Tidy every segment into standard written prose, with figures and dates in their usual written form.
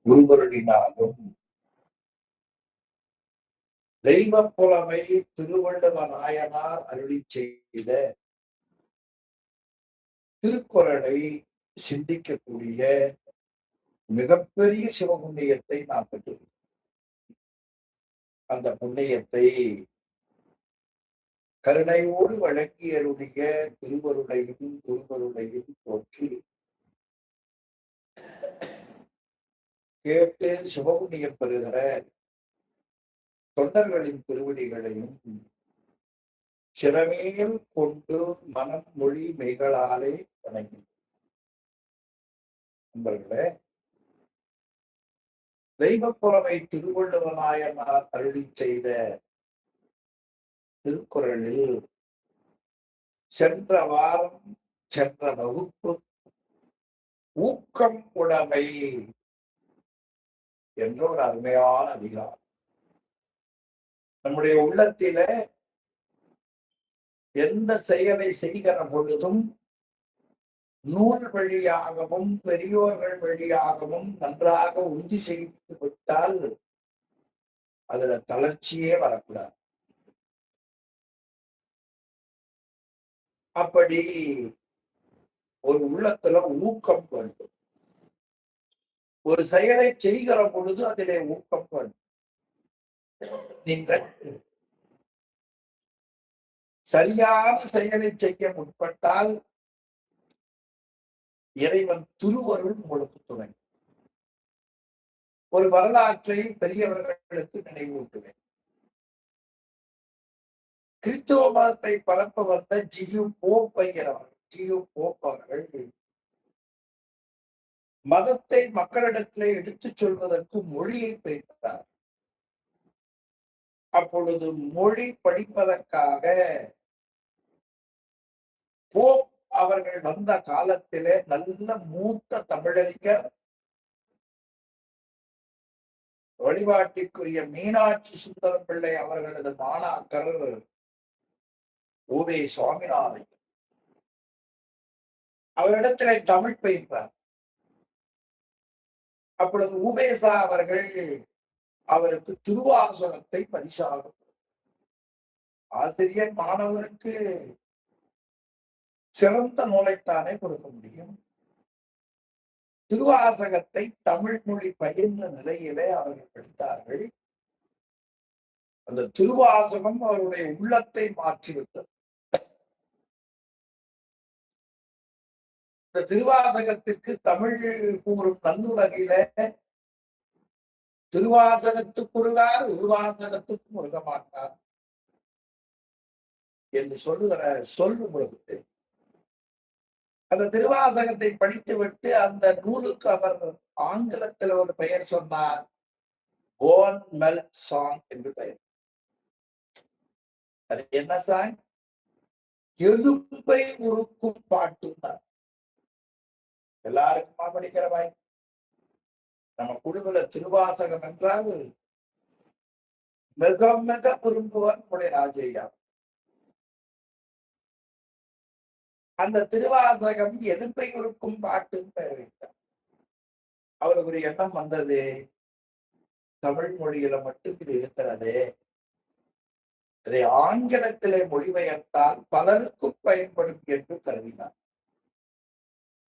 குருவருளினாலும் தெய்வ புலமை திருவள்ளுவ நாயனார் அருளி செய்த திருக்குறளை சிந்திக்கக்கூடிய மிகப்பெரிய சிவபுண்ணியத்தை நாம் பெற்றோம். அந்த புண்ணியத்தை கருணையோடு வழங்கியருடைய திருவருளையும் குருவருளையும் போற்றி கேட்டு சிவபுண்ணியம் பெறுகிற தொண்டர்களின் திருவடிகளையும் சிறமேல் கொண்டு மனம் மொழி மெய்களாலே வணங்கி நண்பர்களே, தெய்வப்புலமை திருவள்ளுவ நாயனார் அருளி செய்த திருக்குறளில் சென்ற வாரம் சென்ற வகுப்பு ஊக்கம் உடைமை என்ற ஒரு அருமையான அதிகாரம். நம்முடைய உள்ளத்தில எந்த செயலை செய்கிற பொழுதும் நூல் வழியாகவும் பெரியோர்கள் வழியாகவும் நன்றாக உறுதி செய்து விட்டால் அதுல தளர்ச்சியே வரக்கூடாது. அப்படி ஒரு உள்ளத்துல ஊக்கம் வேண்டும். ஒரு செயலை செய்கிற பொழுது அதிலே ஊக்கம் வேண்டும். நீங்கள் சரியான செயலை செய்ய முற்பட்டால் இறைவன் திருவருள் உங்களுக்கு துணை. ஒரு வரலாற்றை பெரியவர்களுக்கு நினைவூட்டுவேன். கிறிஸ்துவ மதத்தை பரப்ப வந்த ஜியு போப் அவர்கள் மதத்தை மக்களிடத்திலே எடுத்துச் சொல்வதற்கு மொழியை பயின்றார். அப்பொழுது மொழி படிப்பதற்காக போப் அவர்கள் வந்த காலத்திலே நல்ல மூத்த தமிழறிஞர், வழிபாட்டிற்குரிய மீனாட்சி சுந்தரம் பிள்ளை அவர்களது மாணாக்கர் ஓவே சுவாமிநாதன் அவரிடத்திலே தமிழ் பயின்றார். அப்பொழுது உபேசா அவர்கள் அவருக்கு திருவாசகத்தை பரிசாக, ஆசிரியர் மாணவருக்கு சிறந்த நூலைத்தானே கொடுக்க முடியும். திருவாசகத்தை தமிழ் மொழி பயின்ற நிலையிலே அவர்கள் படித்தார்கள். அந்த திருவாசகம் அவருடைய உள்ளத்தை மாற்றிவிட்டது. இந்த திருவாசகத்திற்கு தமிழ் கூறும் நல்லுலகில திருவாசகத்துக்கு முருகார் உருவாசகத்துக்கு முருக மாட்டார் என்று சொல்லுகிற சொல் உங்களுக்கு தெரியும். அந்த திருவாசகத்தை படித்துவிட்டு அந்த நூலுக்கு அவர் ஆங்கிலத்தில் ஒரு பெயர் சொன்னார், போன் மெல் சாங் என்று பெயர். அது என்ன சாங்? எலும்பை உருக்கும் பாட்டுன்னார். எல்லாருக்குமா படிக்கிற வாய்ப்பு? நம்ம குழுவில திருவாசகம் என்றால் மிக மிக விரும்புவர் நம்முடைய ராஜையா. அந்த திருவாசகம் எலும்பை உருக்கும் பாட்டுன்னு பெயர் வைத்தார். அவருக்கு ஒரு எண்ணம் வந்தது, தமிழ் மொழியில மட்டும் இது இருக்கிறது, இதை ஆங்கிலத்திலே மொழிபெயர்த்தால் பலருக்கும் பயன்படும் என்று கருதினார்.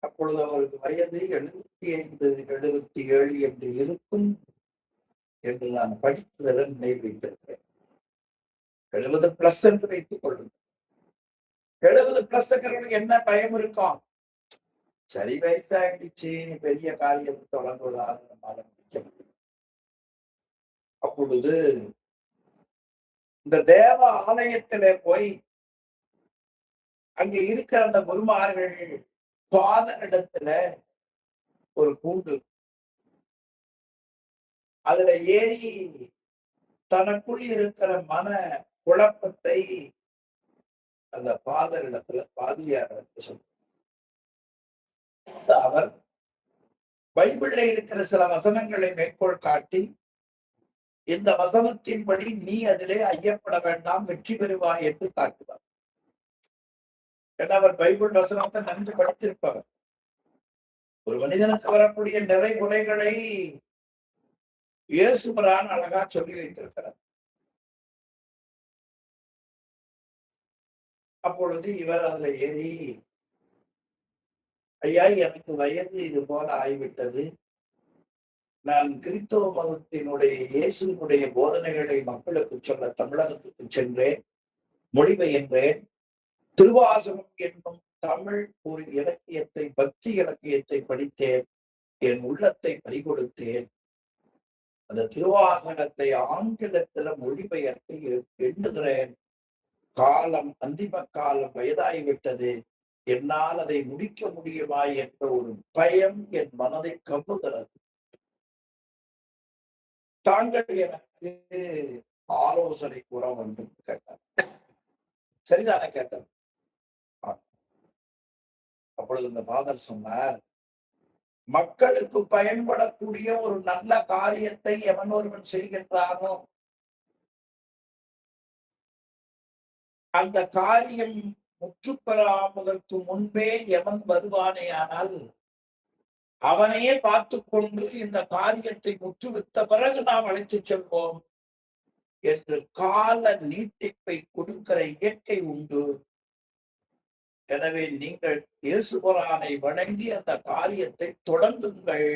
அப்பொழுது அவருக்கு வயது 75 77 என்று இருக்கும் என்று நான் படித்ததில் நினைவு வைத்திருக்கிறேன். 70+ என்று வைத்துக் கொள்ளுங்கள். 70+ என்ன பயம் இருக்கும்? சரி, வயசாயிடுச்சு, பெரிய காரியத்தை தொடங்குவதாக நம்மால முடிக்க முடியும். அப்பொழுது இந்த தேவ ஆலயத்திலே போய் அங்கே இருக்கிற அந்த குருமார்கள் பாதரிடத்துல ஒரு கூண்டு, அதுல ஏறி தனக்குள் இருக்கிற மன குழப்பத்தை அந்த பாதரிடத்துல பாதிரியார் சொல்ற. அவர் பைபிள்ல இருக்கிற சில வசனங்களை மேற்கோள் காட்டி, இந்த வசனத்தின்படி நீ அதிலே ஐயப்பட வேண்டாம், வெற்றி பெறுவாய் என்று காட்டுவார். ஏன்னா அவர் பைபிள் வசனத்தை நன்கு படித்திருப்பவர். ஒரு மனிதனுக்கு வரக்கூடிய நிறை குறைகளை இயேசுபிரான் அழகா சொல்லி வைத்திருக்கிறார். அப்பொழுது இவர் அதுல ஏறி, ஐயா எனக்கு வயது இது போல ஆகிவிட்டது, நான் கிறிஸ்தவ மதத்தினுடைய இயேசுனுடைய போதனைகளை மக்களுக்கு சொல்ல தமிழகத்துக்கு சென்றேன், மொழிபெயர்ந்தேன். திருவாசகம் என்னும் தமிழ் ஒரு இலக்கியத்தை, பக்தி இலக்கியத்தை படித்தேன், என் உள்ளத்தை பறிகொடுத்தேன். அந்த திருவாசகத்தை ஆங்கிலத்துல மொழிபெயர்த்து எண்ணுகிறேன். காலம் அந்திம காலம் வயதாகிவிட்டது, என்னால் அதை முடிக்க முடியுமா என்ற ஒரு பயம் என் மனதை கவ்வுகிறது. தாங்கள் எனக்கு ஆலோசனை கூற வேண்டும் கேட்டார். சரிதானே கேட்டார். அப்பொழுது இந்த பாதர் சொன்னார், மக்களுக்கு பயன்படக்கூடிய ஒரு நல்ல காரியத்தை எவன் ஒருவன் செய்கின்றானோ அந்த காரியம் முற்று பெறாமதற்கு முன்பே எவன் வருவானேயானால் அவனையே பார்த்து கொண்டு இந்த காரியத்தை முற்றுவித்த பிறகு நாம் அழைத்துச் செல்வோம் என்று கால நீட்டிப்பை கொடுக்கிற இயற்கை உண்டு. எனவே நீங்கள் இயேசுபுரானை வணங்கி அந்த காரியத்தை தொடங்குங்கள்.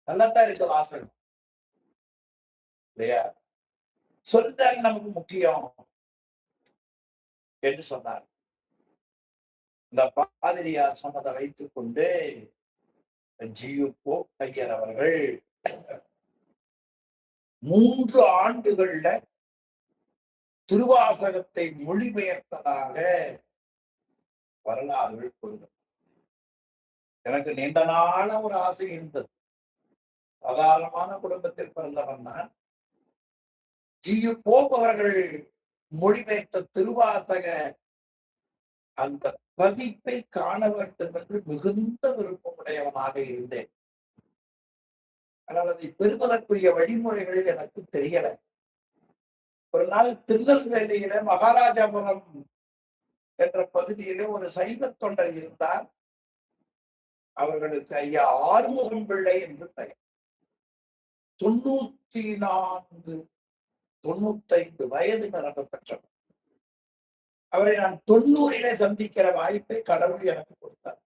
நல்லாத்தான் இருக்கு வாசகம் இல்லையா? சொல்தான் நமக்கு முக்கியம் என்று சொன்னார். இந்த பாதிரியார் சொன்னதை வைத்துக் கொண்டு ஜியு போப் ஐயர் அவர்கள் 3 ஆண்டுகள்ல திருவாசகத்தை மொழிபெயர்த்ததாக வரலாறுகள் கொடுங்க. எனக்கு நீண்ட நாள ஒரு ஆசை இருந்தது. சாதாரணமான குடும்பத்தில் பிறந்தவன் தான். ஜியு போப் அவர்கள் மொழிபெயர்த்த திருவாசக அந்த பதிப்பை காண வேண்டும் என்று மிகுந்த விருப்பமுடையவனாக இருந்தேன். ஆனால் அதை பெறுவதற்குரிய வழிமுறைகள் எனக்கு தெரியல. ஒரு நாள் திருநெல்வேலியில மகாராஜாபுரம் என்ற பகுதியில ஒரு சைவ தொண்டர் இருந்தார். அவர்களுக்கு ஐயா ஆறுமுகம் பிள்ளை என்று பெயர். 94, 95 வயது நிரம்ப பெற்றவர். அவரை நான் 90 சந்திக்கிற வாய்ப்பை கடவுள் எனக்கு கொடுத்தார்.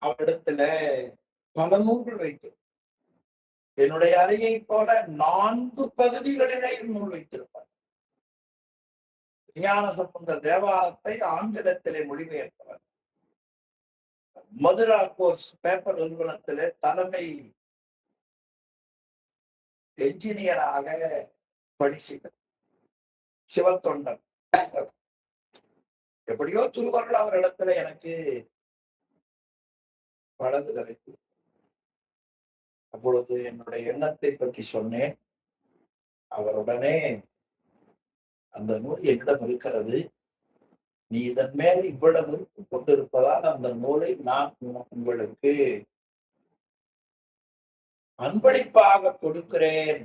அவரிடத்துல பல நூல்கள் வைத்து என்னுடைய அறையை போல 4 பகுதிகளிலேயும் நூல் வைத்திருப்பார். ஞான சம்பந்த தேவாரத்தை ஆங்கிலத்திலே மொழிபெயர்த்தவர். மதுரா கோர்ஸ் பேப்பர் நிறுவனத்திலே தலைமை என்ஜினியராக படிச்சுட்டார். சிவத்தொண்டர். எப்படியோ திருவருள் அவரிடத்துல எனக்கு வழங்குதலை. அப்பொழுது என்னுடைய எண்ணத்தை பற்றி சொன்னேன். அவருடனே அந்த நூல் என்னிடம் இருக்கிறது, நீ இதன் மேல இவ்வளவு விருப்பு கொண்டிருப்பதால் அந்த நூலை நான் உங்களுக்கு அன்பளிப்பாக கொடுக்கிறேன்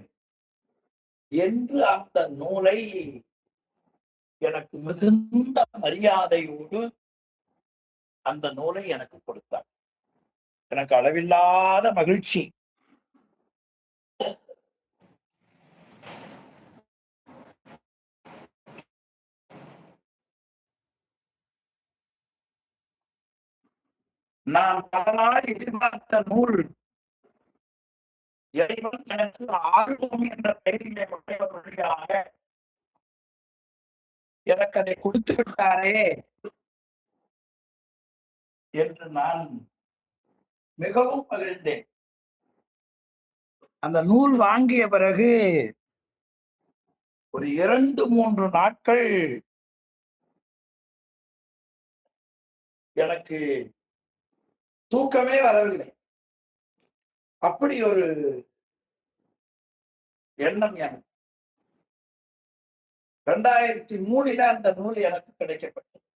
என்று அந்த நூலை எனக்கு மிகுந்த மரியாதையோடு அந்த நூலை எனக்கு கொடுத்தார். எனக்கு அளவில்லாத மகிழ்ச்சி. நான் பல நாள் எதிர்பார்த்த நூல் இறைவன் எனக்கு ஆர்வம் என்ற பெயரிலே வழியாக எனக்கு அதை கொடுத்து விட்டாரே என்று நான் மிகவும் மகிழ்ந்தேன். அந்த நூல் வாங்கிய பிறகு ஒரு 2-3 நாட்கள் எனக்கு தூக்கமே வரவில்லை. அப்படி ஒரு எண்ணம் எனக்கு. 2003 அந்த நூல் எனக்கு கிடைக்கப்பட்டது.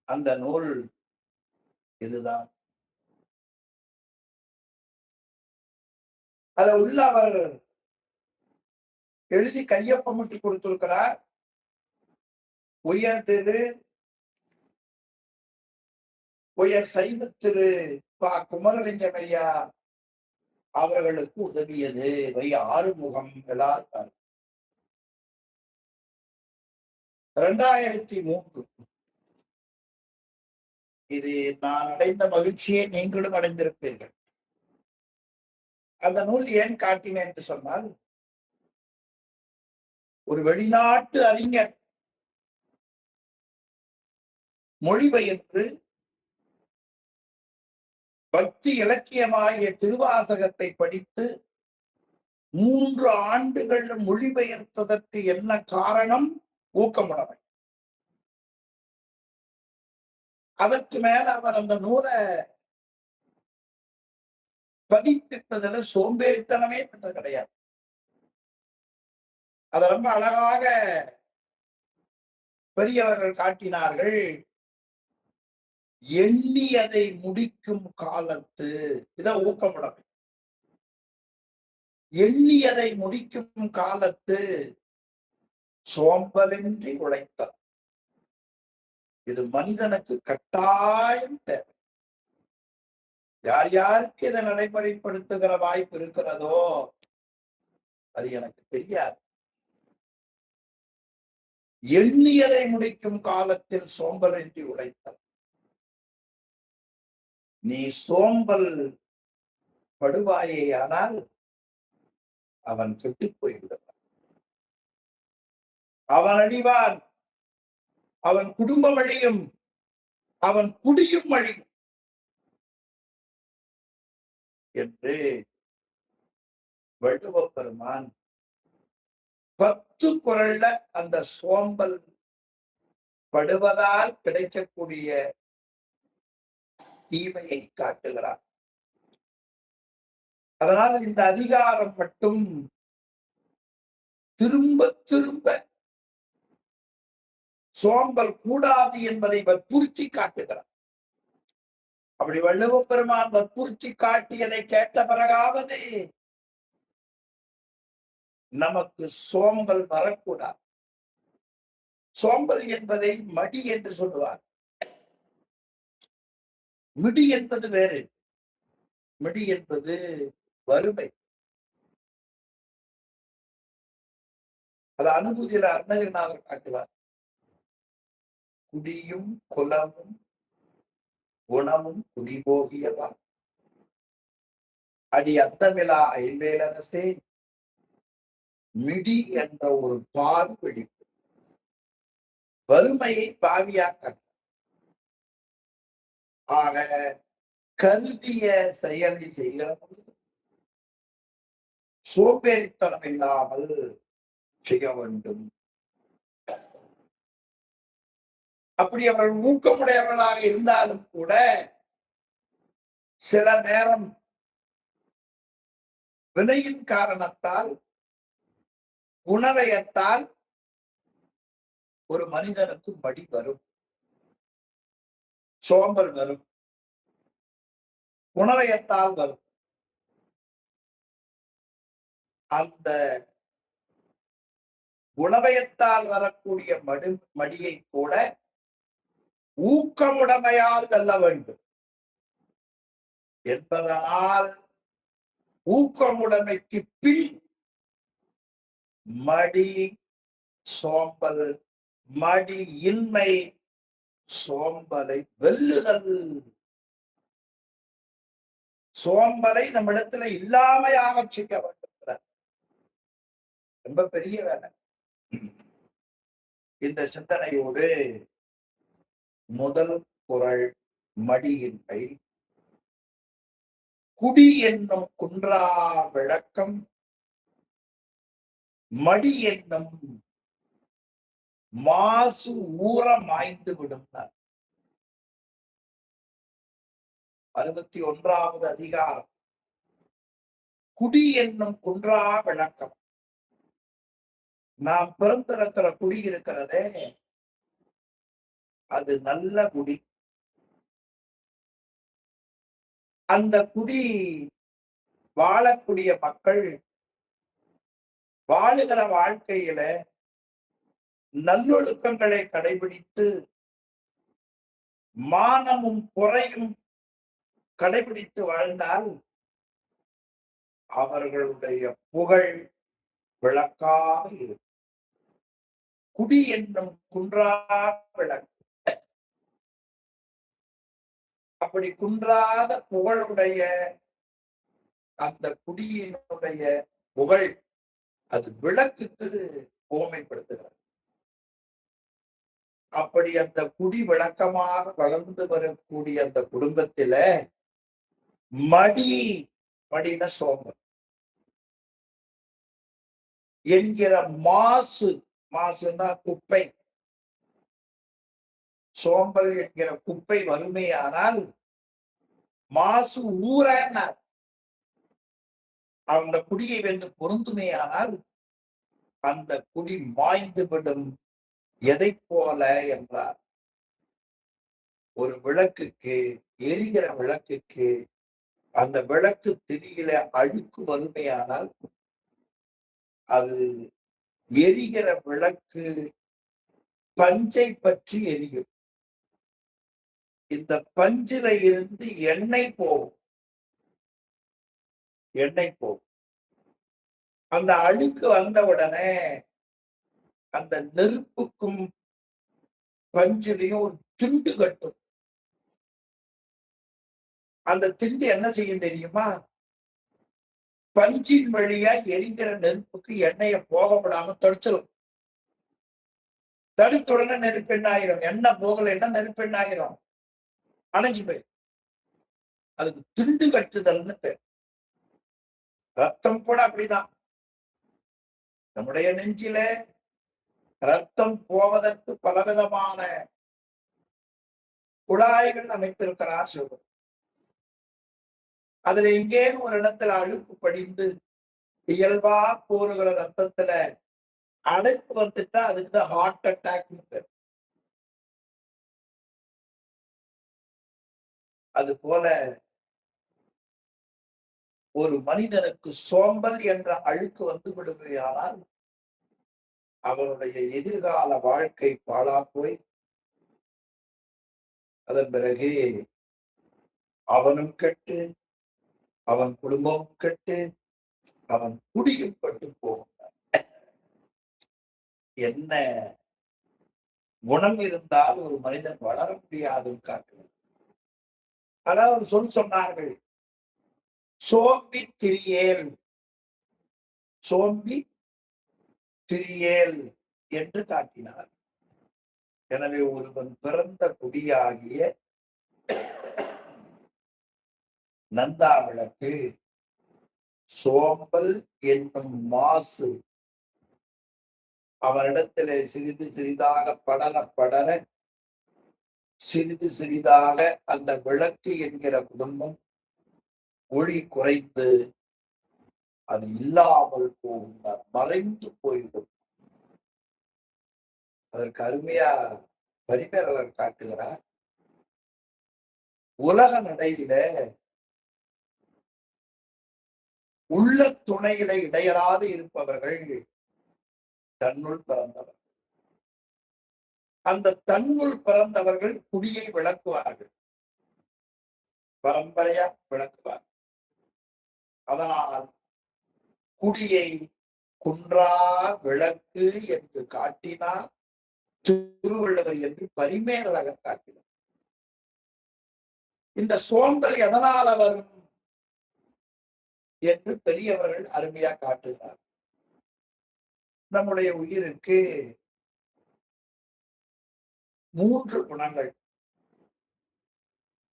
அந்த நூல் இதுதான். அத உள்ள அவர் எழுதி கையொப்பமிட்டு கொடுத்திருக்கிறார். உயர் திரு உயர் சைவ திரு ப குமரலிங்கம் ஐயா அவர்களுக்கு உதவியது வை ஆறுமுகம் எல்லாரும் 2003. இது நான் அடைந்த மகிழ்ச்சியை நீங்களும் அடைந்திருப்பீர்கள். அந்த நூல் ஏன் காட்டினேன் என்று சொன்னால், ஒரு வெளிநாட்டு அறிஞர் மொழிபெயர்த்து பக்தி இலக்கியமாகிய திருவாசகத்தை படித்து 3 ஆண்டுகள் மொழிபெயர்த்ததற்கு என்ன காரணம்? ஊக்கமுடைமை. அதற்கு மேல அவர் அந்த நூலை பதிப்பிப்பதில் சோம்பேறித்தனமே பட்டது கிடையாது. அதை ரொம்ப அழகாக பெரியவர்கள் காட்டினார்கள். எண்ணியதை முடிக்கும் காலத்து இதான் ஊக்கமுடைமை. எண்ணியதை முடிக்கும் காலத்து சோம்பலின்றி உழைத்தல். இது மனிதனுக்கு கட்டாயம் தேவை. யார் யாருக்கு இதை நடைமுறைப்படுத்துகிற வாய்ப்பு இருக்கிறதோ அது எனக்கு தெரியாது. எண்ணியதை முடிக்கும் காலத்தில் சோம்பலின்றி உழைத்தல். நீ சோம்பல் படுவாயே ஆனால் அவன் கெட்டுப் போய்விடுவான். அவன் அழிவான், அவன் குடும்பம் அழியும், அவன் குடியும் அழியும் என்று வள்ளுவ பெருமான் 10 குறள்ல அந்த சோம்பல் படுவதால் கிடைக்கக்கூடிய தீமையை காட்டுகிறார். அதனால் இந்த அதிகாரம் மட்டும் திரும்ப திரும்ப சோம்பல் கூடாது என்பதை வற்புறுத்தி காட்டுகிறார். அப்படி வள்ளுவ பெருமான் வற்புறுத்தி காட்டியதை கேட்ட பிறகாவது நமக்கு சோம்பல் வரக்கூடாது. சோம்பல் என்பதை மடி என்று சொல்லுவார். மிடி என்பது வேறு. மிடி என்பது வறுமை. அது அனுபூதியில அருணகிரிநாதர் காட்டுவார். குடியும் குலமும் குணமும் குடிபோகியவா அடி அந்தமிலா ஐவேலரசே மிடி என்ற ஒரு பால் வெடிப்பு. வறுமையை பாவியாக்க ஆக கருதிய செயலை செய்கிற பொழுது சோம்பேறித்தனம் இல்லாமல் செய்ய வேண்டும். அப்படி அவர்கள் ஊக்கமுடையவர்களாக இருந்தாலும் கூட சில நேரம் வினையின் காரணத்தால் குணவயத்தால் ஒரு மனிதனுக்கு மடி வரும், சோம்பல் வரும், குணவயத்தால் வரும். அந்த குணவயத்தால் வரக்கூடிய மடியை கூட ஊக்கமுடைமையால் வெல்ல வேண்டும் என்பதனால் ஊக்கமுடைமைக்கு பின் மடி, சோம்பல், மடி இன்மை, சோம்பலை வெல்லுதல். சோம்பலை நம்மிடத்துல இல்லாமையாக செய்ய வேண்டும். ரொம்ப பெரிய வேலை. இந்த சிந்தனையோடு முதல் குறள் மடியின்மை. குடி என்னும் குன்றா விளக்கம் மடி என்னும் மாசு ஊற மாய்ந்து விடும். 61வது அதிகாரம். குடி என்னும் குன்றா விளக்கம். நாம் பிறந்திருக்கிற குடி இருக்கிறதே அது நல்ல குடி. அந்த குடி வாழக்கூடிய மக்கள் வாழுகிற வாழ்க்கையில நல்லொழுக்கங்களை கடைபிடித்து மானமும் குறையும் கடைபிடித்து வாழ்ந்தால் அவர்களுடைய புகழ் விளக்காக இருக்கும். குடி என்னும் குன்றா விளக்கு. அப்படி குன்றாத புகழுடைய அந்த குடியினுடைய புகழ் அது விளக்குக்கு உவமைப்படுத்துகிறது. அப்படி அந்த குடி விளக்கமாக வளர்ந்து வரக்கூடிய அந்த குடும்பத்தில மடி மடின சோம்பல் என்கிற மாசுன்னா குப்பை, சோம்பல் என்கிற குப்பை வறுமையானால் மாசு ஊரானார் அந்த குடியை வென்று பொருந்துமேயானால் அந்த குடி மாய்ந்துவிடும். எதை போல என்றார், ஒரு விளக்குக்கு, எரிகிற விளக்குக்கு அந்த விளக்கு திரியில அழுக்கு வறுமையானால் அது எரிகிற விளக்கு பஞ்சை பற்றி எரியும். இந்த பஞ்சில இருந்து எண்ணெய் போகும். அந்த அழுக்கு வந்த உடனே அந்த நெருப்புக்கும் பஞ்சிலையும் ஒரு துண்டு கட்டும். அந்த திண்டு என்ன செய்யும் தெரியுமா? பஞ்சின் வழியா எரிங்கிற நெருப்புக்கு எண்ணெயை போக விடாம தடுத்துரும். தடுத்த உடனே நெருப்பு என்ன ஆயிரும்? எண்ணெய் போகலைன்னா நெருப்பு என்ன ஆயிரும்? அணைஞ்சு போய். அதுக்கு திண்டு கட்டுதல்னு பேர். ரத்தம் கூட அப்படிதான். நம்முடைய நெஞ்சில ரத்தம் போவதற்கு பலவிதமான குழாய்கள் அமைத்திருக்கிறார் சிவன். அதுல எங்கேயும் ஒரு இடத்துல அழுக்கு படிந்து இயல்பா போருகிற ரத்தத்துல அடைப்பு வந்துட்டா அதுக்கு ஹார்ட் அட்டாக் பேர். அது போல ஒரு மனிதனுக்கு சோம்பல் என்ற அழுக்கு வந்து விடுமையானால் அவனுடைய எதிர்கால வாழ்க்கை பாழா போய் அதன் பிறகு அவனும் கெட்டு, அவன் குடும்பமும் கெட்டு, அவன் குடியும் பட்டு போகும். என்ன குணம் இருந்தால் ஒரு மனிதன் வளர முடியாதுன்னு காட்டுவது. அதாவது சொன்னார்கள், சோம்பி திரியேல், சோம்பி திரியேல் என்று காட்டினார். எனவே ஒருவன் பிறந்த குடியாகிய நந்தா விளக்கு சோம்பல் என்னும் மாசு அவனிடத்திலே சிறிது சிறிதாக படர சிறிது சிறிதாக அந்த விளக்கு என்கிற குடும்பம் ஒளி குறைந்து அது இல்லாமல் போகும், மறைந்து போய்விடும். அதற்கு அருமையா பரிமேலழகர் காட்டுகிறார். உலக நடையில உள்ள துணையில இடையராது இருப்பவர்கள் தன்னுள் பிறந்தவர். அந்த தன்னுள் பிறந்தவர்கள் குடியை விளக்குவார்கள், பரம்பரையா விளக்குவார். அதனால் குடியை குன்றா விளக்கு என்று காட்டினார் திருவள்ளுவர் என்று பரிமேலழகர் காட்டினார். இந்த சோம்பல் எதனால வரும் என்று பெரியவர்கள் அருமையா காட்டுகிறார். நம்முடைய உயிருக்கு 3 குணங்கள்.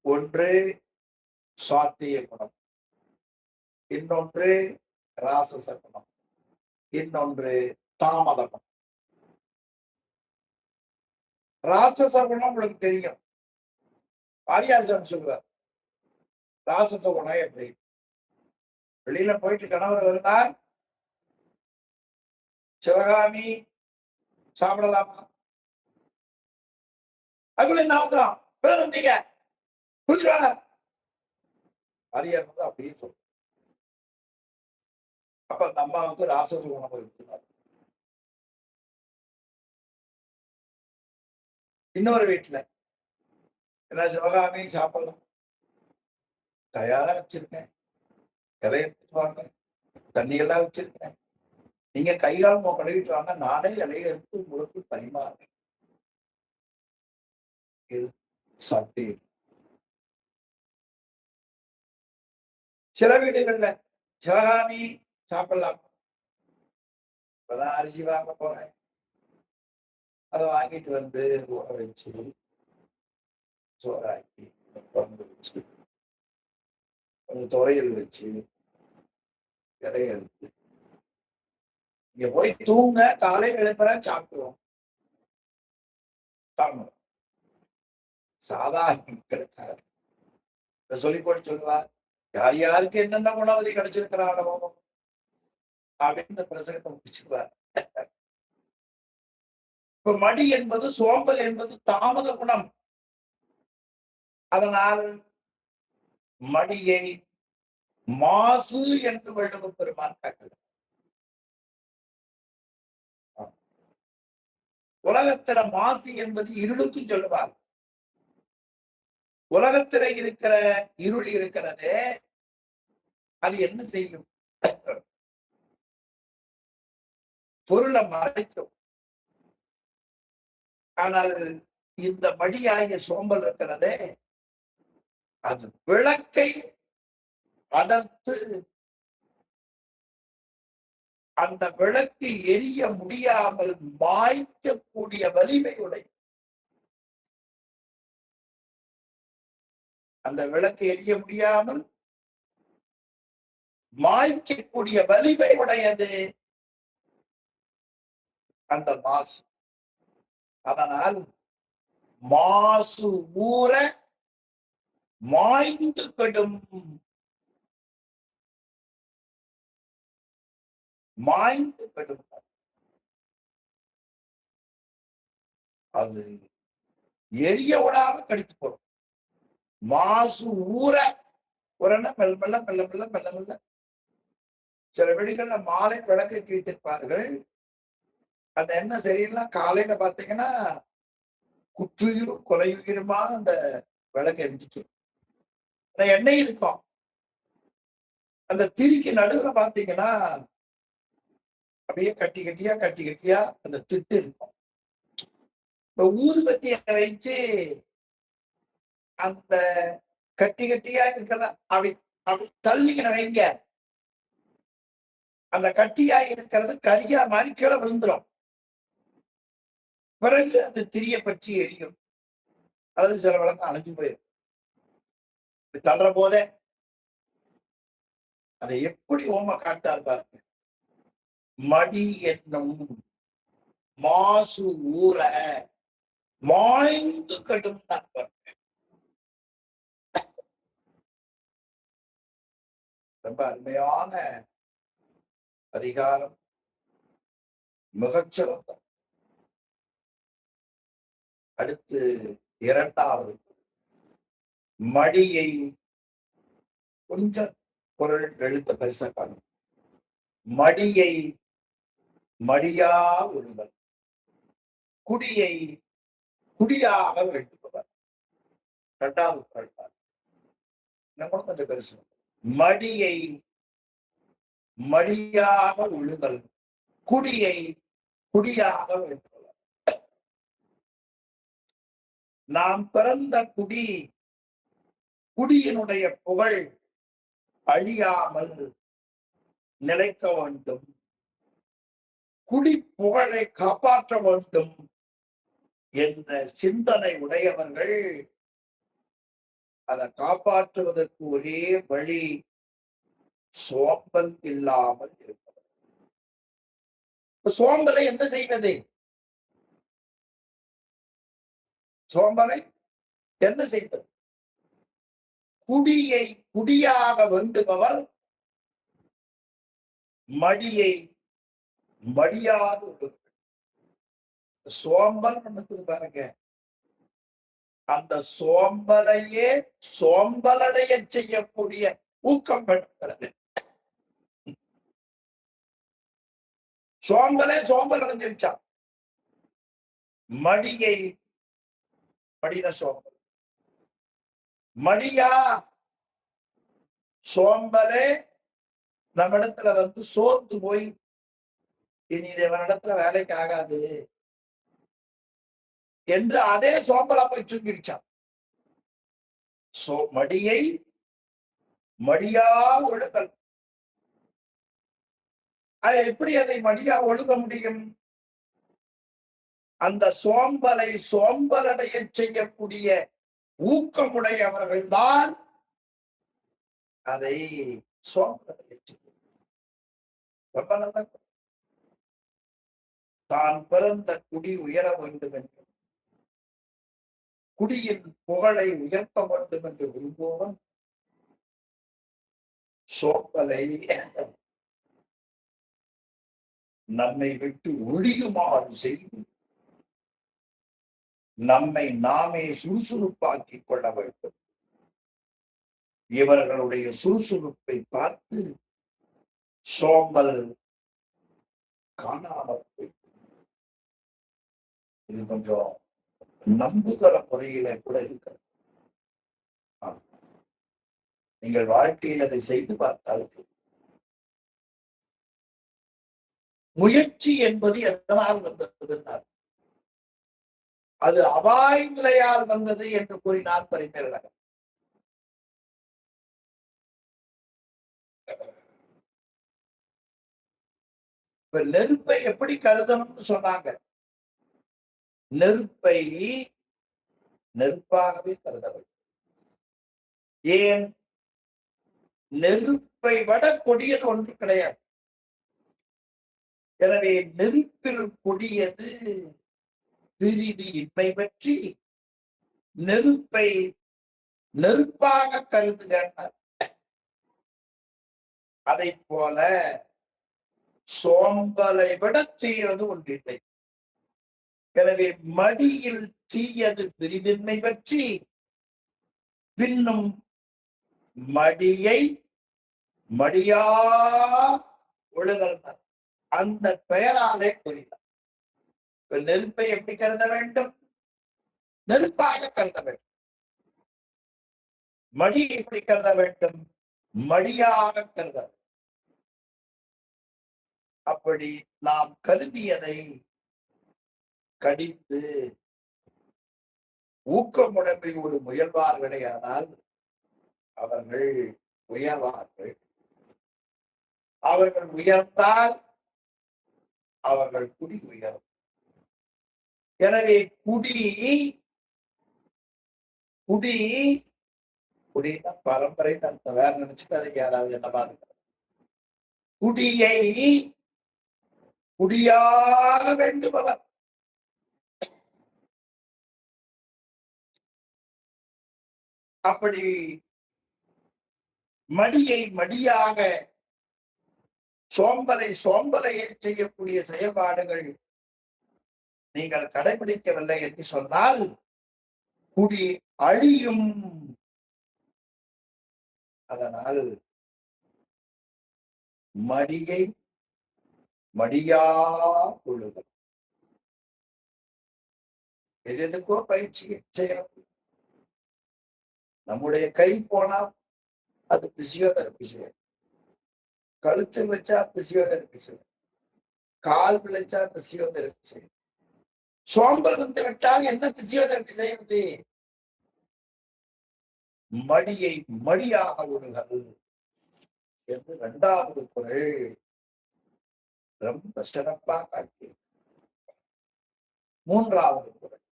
ஒன்று சாத்திய குணம், இன்னொன்று ராசச குணம், இன்னொன்று தாமத குணம். ராட்சச குணம் உங்களுக்கு தெரியும். ஆரியாசன் சொல்லுவார், ராட்சச குணம் எப்படி? வெளியில போயிட்டு கணவர் வருவார், சிவகாமி சாப்பிடலாமா? அதுக்குள்ள என்ன அவசரம்? வந்தீங்க குளிச்சுவாங்க. ஆரியார் வந்து அப்படியே சொல்லுவார். அப்ப அந்த அம்மாவுக்கு ராட்சச குணம் இருக்கிறார். இன்னொரு வீட்டுல ஏன்னா சிவகாமி சாப்பிடலாம், தயாரா வச்சிருக்கேன், இலை எடுத்துட்டு வாங்க, தண்ணி எல்லாம் வச்சிருக்கேன், நீங்க கை கால் கழுவிட்டு வாங்க, நானே இலையை எடுத்து உங்களுக்கு பரிமாறேன். இது சாப்பிட்டு சில வீடுகள்ல சிவகாமி சாப்பிடலாம், இப்பதான் அரிசி வாங்க போறேன், அதை வாங்கிட்டு வந்து ஊற வச்சு சோறாக்கி குழம்பு வச்சு கொஞ்சம் துவையல் வச்சு இலைய எடுத்து இங்க போய் தூங்க, காலையில் எழுப்புற சாப்பிடுவோம். சாதாரண மக்களுக்காக சொல்லி போட்டு சொல்லுவார், யார் யாருக்கு என்னென்ன குணவதி கிடைச்சிருக்கிறாரோ அப்படின்னு இந்த பிரசங்கத்தை முடிச்சுக்குவார். இப்ப மடி என்பது, சோம்பல் என்பது தாமத குணம். அதனால் மடியை மாசு என்று வள்ளுவ பெருமான் காட்டுகிறார். உலகத்தில மாசு என்பது இருளுக்கும் சொல்லுவார். உலகத்தில இருக்கிற இருள் இருக்கிறதே, அது என்ன செய்யும்? பொருளை மறைக்கும். ஆனால் இந்த மடியாகிய சோம்பல் இருக்கிறதே, அது விளக்கை அடர்த்து அந்த விளக்கு எரிய முடியாமல் மாய்க்கக்கூடிய வலிமையுடைய, அந்த விளக்கு எரிய முடியாமல் மாய்க்கக்கூடிய வலிமை உடையது அந்த மாசு. அதனால் மாசு ஊற மாய்ந்து கெடும், மாய்ந்து கெடும். அது எரிய விடாம கடித்து போடும். மாசு ஊற உரன மெல்ல மெல்ல மெல்ல மெல்ல மெல்ல மெல்ல. சில வீடுகள்ல மாலை விளக்கேற்றி வைத்திருப்பார்கள். அந்த எண்ணெய் சரியில்லை, காலையில பாத்தீங்கன்னா குற்றுயிரும் கொலையுயிருமா அந்த விளக்கு எரிஞ்சிட்டு அந்த எண்ணெய் இருக்கும். அந்த திரிக்கு நடுவுல பாத்தீங்கன்னா அப்படியே கட்டி கட்டியா கட்டி கட்டியா அந்த திட்டு இருக்கும். இந்த ஊதுபத்திய வச்சு அந்த கட்டி கட்டியா இருக்கிறத அப்படி அப்படி தள்ளிக்கின வைங்க, அந்த கட்டியா இருக்கிறது கரியா மாதிரி கீழே விழுந்துடும். பிறகு அது திரிய பற்றி எரியும். அதாவது சில விளக்கம் அணைஞ்சு போயிடும். தள்ளுற போதே அதை எப்படி ஓம காட்டார் பாருங்க. மடி என்னும் மாசு ஊற மாய்ந்து கடும். ரொம்ப அருமையான அதிகாரம், மிகச்சிறந்த. அடுத்து இரண்டாவது மடியை கொஞ்சம் குரல் எழுத்த பெருசா காணும். மடியை மடியா ஒழுங்கல், குடியை குடியாக எடுத்துக்கொள்வார். இரண்டாவது குரல் கூட கொஞ்சம் பெருசு. மடியை மடியாக ஒழுங்கல், குடியை குடியாக எடுத்துக்கொள்வார். நாம் பிறந்த குடி, குடியினுடைய புகழ் அழியாமல் நிலைக்க வேண்டும், குடி புகழை காப்பாற்ற வேண்டும் என்ற சிந்தனை உடையவர்கள் அதை காப்பாற்றுவதற்கு ஒரே வழி சோம்பல் இல்லாமல் இருப்பது. சோம்பலை என்ன செய்வது? சோம்பலை என்ன செய்வது? குடியை குடியாக வேண்டுபவர் மடியை மடியாது. சோம்பல் நமக்கு பாருங்க, அந்த சோம்பலையே சோம்பலடைய செய்யக்கூடிய ஊக்கம் பெறுகிறது. சோம்பலே சோம்பல் அடைஞ்சிருச்சா, மடியை மடின சோம்பல், மடியா சோம்பலே நம்மிடத்துல சோர்ந்து போய் இனி இடத்துல வேலைக்கு ஆகாது என்று அதே சோம்பலா போய் தூங்கிடுச்சான். மடியை மடியா ஒழுகல். எப்படி அதை மடியா ஒழுக முடியும்? அந்த சோம்பலை சோம்பலடைய செய்யக்கூடிய ஊக்கமுடையவர்கள்தான் அதை சோம்பலடைய செய்யும். ரொம்ப நல்ல தான் பிறந்த குடி உயர வேண்டும் என்று, குடியின் புகழை உயர்த்த வேண்டும் என்று விரும்புவன் சோம்பலை நம்மை விட்டு ஒழியுமாறு செய்து நம்மை நாமே சுறுசுறுப்பாக்கிக் கொள்ள வேண்டும். இவர்களுடைய சுறுசுறுப்பை பார்த்து சோம்பல் காணாமல் போய் இது கொஞ்சம் நம்புகிற முறையில கூட இருக்கிறது. நீங்கள் வாழ்க்கையில் அதை செய்து பார்த்தால் முயற்சி என்பது எதனால் வந்ததுன்னார், அது அபாய நிலையால் வந்தது என்று கூறினார் பரிமேலழகர். நெருப்பை எப்படி கருதணும்னு சொன்னாங்க. நெருப்பை நெருப்பாகவே கருத வேண்டும். ஏன்? நெருப்பை விட கொடியது ஒன்று கிடையாது. எனவே நெருப்பில் கொடியது பிரிதி இன்மை பற்றி நெருப்பை நெருப்பாக கருதுகிறார். அதை போல சோம்பலை விட தீயது ஒன்றில்லை. எனவே மடியில் தீயது பிரிதின்மை பற்றி பின்னும் மடியை மடியா ஒழுகல் அந்த பெயராலே கூறினார். நெருப்பை எப்படி கருத வேண்டும்? நெருப்பாக கருத வேண்டும். மடியை எப்படி கருத வேண்டும்? மடியாக கருத வேண்டும். அப்படி நாம் கருதியதை கடித்து ஊக்கமுடைமையோடு முயல்வார்களே ஆனால் அவர்கள் உயர்வார்கள். அவர்கள் உயர்ந்தால் அவர்கள் குடி உயரும். எனவே குடினா பரம்பரை அந்த வேற நினைச்சுட்டு அதை யாராவது என்ன பாருங்க. குடியை குடியாக வேண்டுபவர் அப்படி மடியை மடியாக சோம்பலை செய்யக்கூடிய செயல்பாடுகள் நீங்கள் கடைபிடிக்கவில்லை என்று சொன்னால் குடி அழியும். அதனால் மடியை மடியா கொள்ளுதல். எதுக்கோ பயிற்சி செய்யணும். நம்முடைய கை போனா அது பிசியோதெரபி செய்யும். கழுத்து வச்சா பிசியோதெரபி செய்யும். கால் விளைச்சா பிசியோதெரபி செய்யும். சோம்பல் வந்து விட்டால் என்ன பிசியோதெரபி செய்வது? மடியை மடியாக விடுதல் என்று 2வது குறள் ரொம்ப சிறப்பாக காட்டி. 3வது குறள்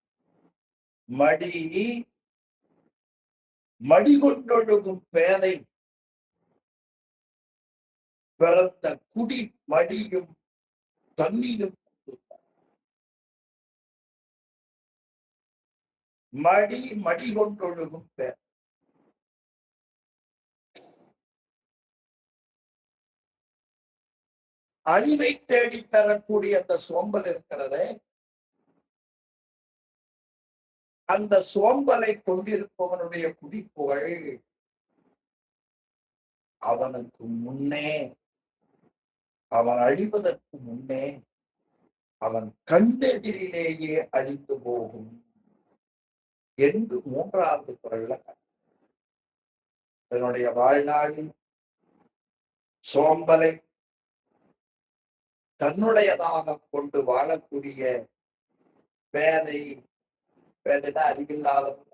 மடி கொண்டொழுகும் பேதை பிறந்த குடி மடியும் தண்ணீரும் மடி கொண்டொழுகும் பேதை. அழிவை தேடி தரக்கூடிய அந்த சோம்பல் இருக்கிறது. அந்த சோம்பலை கொண்டிருப்பவனுடைய குடிப்புகள் அவனுக்கு முன்னே, அவன் அழிவதற்கு முன்னே அவன் கண்டெதிரிலேயே அழிந்து போகும் என்று 3வது குறள்ல தன்னுடைய வாழ்நாளில் சோம்பலை தன்னுடையதாக கொண்டு வாழக்கூடிய பேதை, பேதைனா அறிவில்லாதவன்.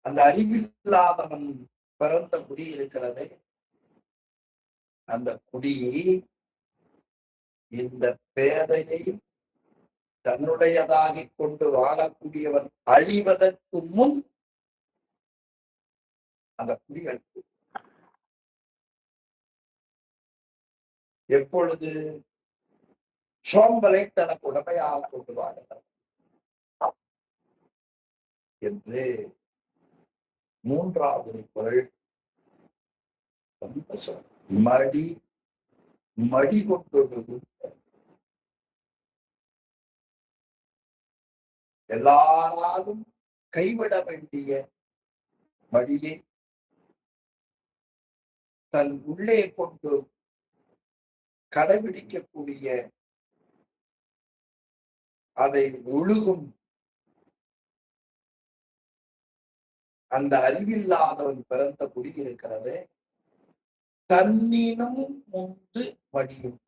அந்த அறிவில்லாதவன் பிறந்த குடி இருக்கிறது. அந்த குடி இந்த பேதையை தன்னுடையதாகிக் கொண்டு வாழக்கூடியவன் அழிவதற்கு முன் அந்த குடி அழிவு. எப்பொழுது சோம்பலை தனக்கு உடமையாக கொண்டு வாழுகிறார் என்று மூன்றாவது குறள் மடி மடி கொண்டொழுகும். எல்லாராலும் கைவிட வேண்டிய மடியை தன் உள்ளே கொண்டு கடைபிடிக்கக்கூடிய அதை ஒழுகும் அந்த அறிவில்லாதவன் பிறந்த குடி இருக்கிறது. தன்னினும் முந்து மடியும்.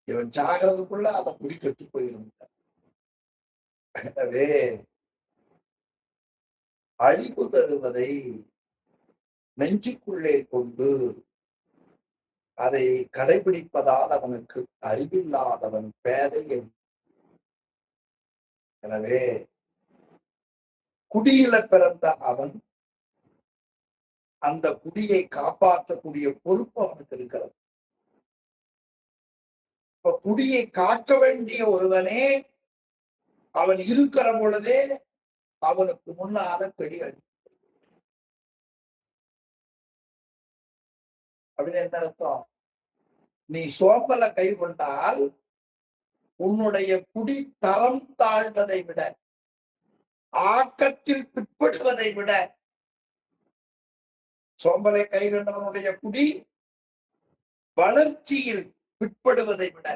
இவன் சாகிறதுக்குள்ள அதை குடி கட்டி போயிருந்தான். எனவே அழிவு தருவதை நெஞ்சுக்குள்ளே கொண்டு அதை கடைபிடிப்பதால் அவனுக்கு அறிவில்லாதவன் பேதை. எனவே குடியில பிறந்த அவன் அந்த குடியை காப்பாற்றக்கூடிய பொறுப்பு அவனுக்கு இருக்கிறது. இப்ப குடியை காக்க வேண்டிய ஒருவனே அவன் இருக்கிற பொழுதே அவனுக்கு முன்னால பெடி அடி. அப்படின்னு என்ன அர்த்தம்? நீ சோம்பலை கை கொண்டால் உன்னுடைய குடி தரம் தாழ்வதை விட, ஆக்கத்தில் பிற்படுவதை விட, சோம்பலை கை கொண்டவனுடைய குடி வளர்ச்சியில் பிற்படுவதை விட,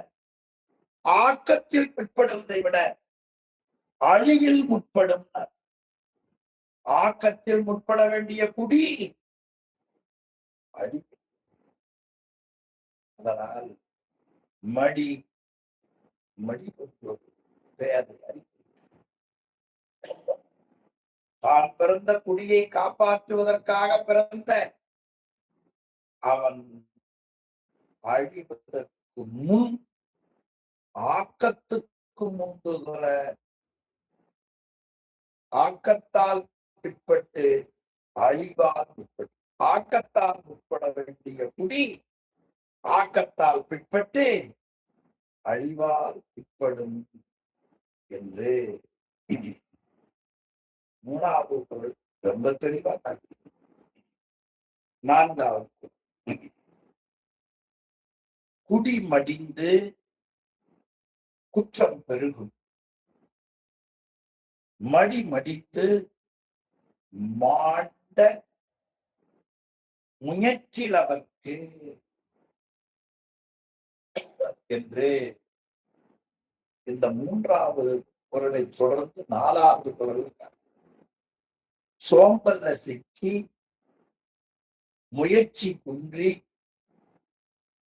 ஆக்கத்தில் பிற்படுவதை விட அழிவில் முற்படும். ஆக்கத்தில் முற்பட வேண்டிய குடி அழிவு. அதனால் மடி மடி கொண்டோடு பேதை அறிவு. தான் பிறந்த குடியை காப்பாற்றுவதற்காக பிறந்த அவன் அழிவதற்கு முன் ஆக்கத்துக்கு முன்புகிற ஆக்கத்தால் பிற்பட்டு அழிவால் முற்பட்டு, ஆக்கத்தால் முற்பட வேண்டிய குடி ஆக்கத்தால் பிற்பட்டு அழிவால் பிற்படும் என்று மூணாவது பொருள் ரொம்ப தெளிவா காட்டி. நான்காவது குடி மடிந்து குற்றம் பெருகும். மடி மடித்து மாண்ட முயற்சியில் அவர்க்கு என்று இந்த மூன்றாவது பொருளை தொடர்ந்து நாலாவது பொருள் சோம்பல்ல சிக்கி முயற்சி குன்றி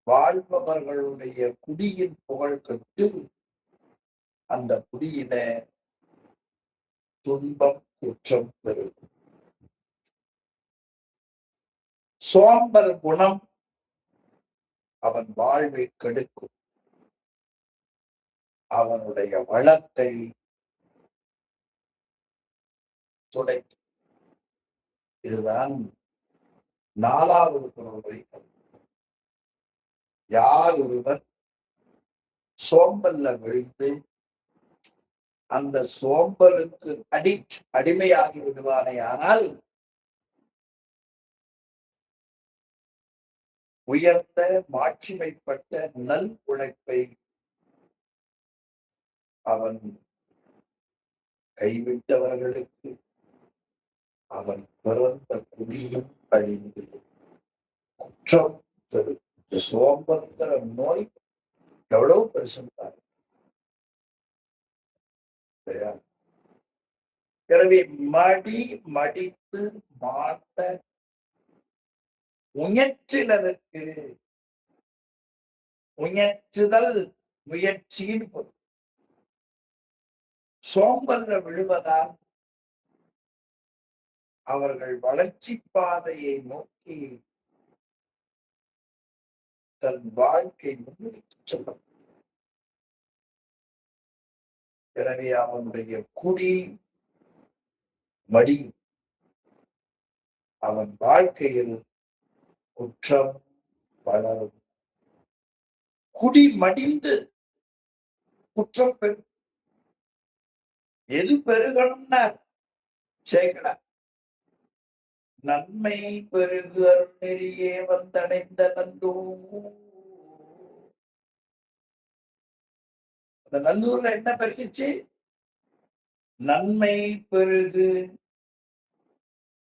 வாழ்பவர்களுடைய குடியின் புகழ் கட்டு அந்த குடியின துன்பம் குற்றம் பெருகும். சோம்பல் குணம் அவன் வாழ்வை கெடுக்கும். அவனுடைய வளத்தை துடைக்கும். இதுதான் நாலாவது பொருளை. யார் ஒருவர் சோம்பல்ல விழுந்து அந்த சோம்பலுக்கு அடிமையாகி விடுவானே ஆனால் உயர்ந்த மாட்சிமைப்பட்ட நல் உழைப்பை அவன் கைவிட்டவர்களுக்கு அவன் பிறந்த குடியும் அழிந்து குற்றம் பெறும். சோம்பல்ங்கிற நோய் எவ்வளவு பெருசுட்டாரு இல்லையா? எனவே மடி மடித்து மாட்ட முயற்றினருக்கு முயற்றுதல் முயற்சியின் பொருள். சோம்பல்ல விழுவதால் அவர்கள் வளர்ச்சி பாதையை நோக்கி தன் வாழ்க்கை முன்னெடுத்து செல்லும். எனவே அவனுடைய குடி மடி அவன் வாழ்க்கையில் குற்றம் வளரும். குடி மடிந்து குற்றம் பெருகும். எது பெருகணும்னா சேகலா நன்மை பெருகு அருநெறியே வந்தடைந்த நல்லூ. அந்த நல்லூர்ல என்ன பெருகிச்சு? நன்மை பெருகு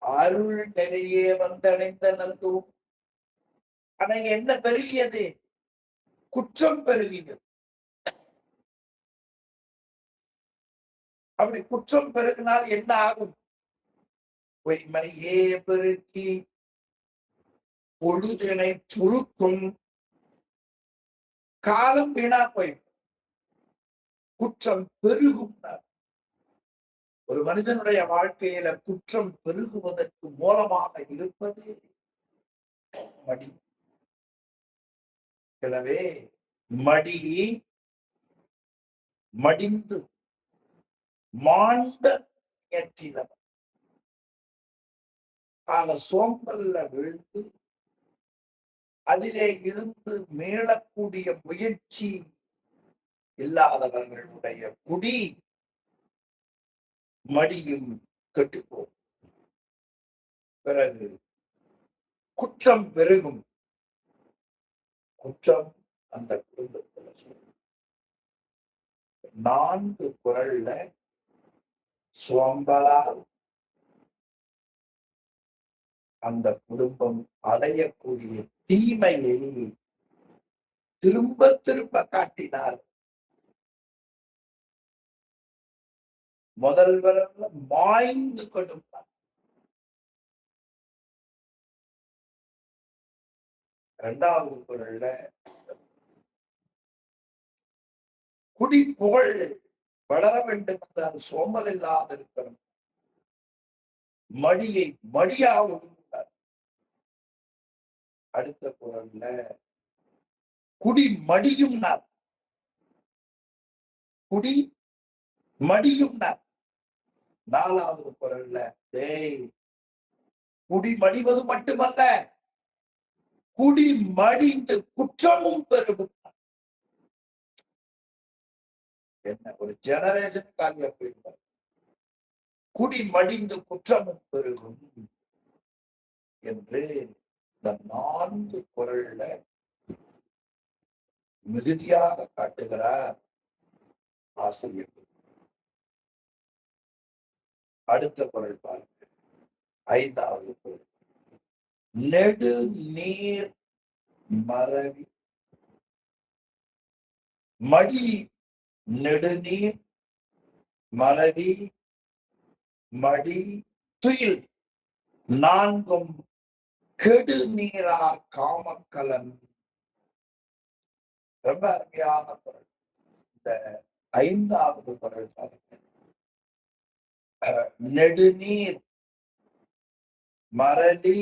அருள் நெறியே வந்தடைந்த நல்லூர். ஆனா என்ன பெருகியது? குற்றம் பெருகியது. அப்படி குற்றம் பெருகினால் என்ன ஆகும்? பொய்மையே பெருக்கி பொழுதினை சுருக்கும். காலம் வீணா போயிடும். குற்றம் பெருகும். ஒரு மனிதனுடைய வாழ்க்கையில குற்றம் பெருகுவதற்கு மூலமாக இருப்பது மடி. எனவே மடி மடிந்து மாண்ட முயற்றினவர் சோம்பல்ல வீழ்ந்து அதிலே இருந்து மீளக்கூடிய முயற்சி இல்லாதவர்களுடைய குடி மடியும் கெட்டுப்போம். பிறகு குற்றம் பெருகும். குற்றம் அந்த குடும்பத்தில் 4 குறள்ல சோம்பலால் அந்த குடும்பம் அடையக்கூடிய தீமையை திரும்ப திரும்ப காட்டினார். முதல் வரல மாய்ந்து கொடுத்தார். 2வது குறள்ல குடி புகழ் வளர வேண்டும் என்றால் சோம்பல் இல்லாத இருக்கணும். மடியை மடியா ஒடுங்கிறார். அடுத்த குறள்ல குடி மடியும் நாள். குடி மடியும் நாள். 4வது குறள்ல குடி மடிவது மட்டுமல்ல, குடி மடிந்து குற்றமும் பெருகும். என்ன ஒரு ஜெனரேஷன் காலியா போயிருப்பார். குடி மடிந்து குற்றமும் பெருகும் என்று இந்த 4 குறள்ல மிகுதியாக காட்டுகிறார் ஆசிரியர். அடுத்த குறள் பாருங்க, 5வது குறள். நெடு நீர் மறவி மடி நெடுநீர் மறவி மடி துயில் 4ம் கெடு நீரா காமக்கலன். ரொம்ப அருமையான குறள். இந்த 5வது குறள் பாருங்க. நெடுநீர் மறவி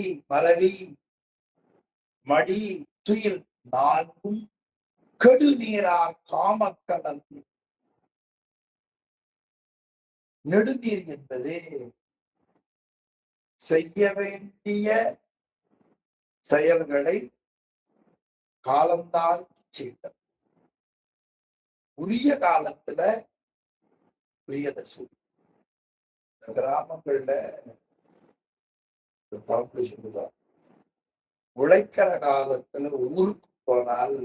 மடி துயில் 4ம் கெடு நீரா காமக்கலன். நெடுநீர் என்பது செய்ய வேண்டிய செயல்களை காலந்தாழ்த்தி செய்தல். உரிய காலத்துல உரியதை செய்யும். கிராமங்கள்ல சொல்லுவாங்க, உழைக்கிற காலத்துல ஊருக்கு போனால்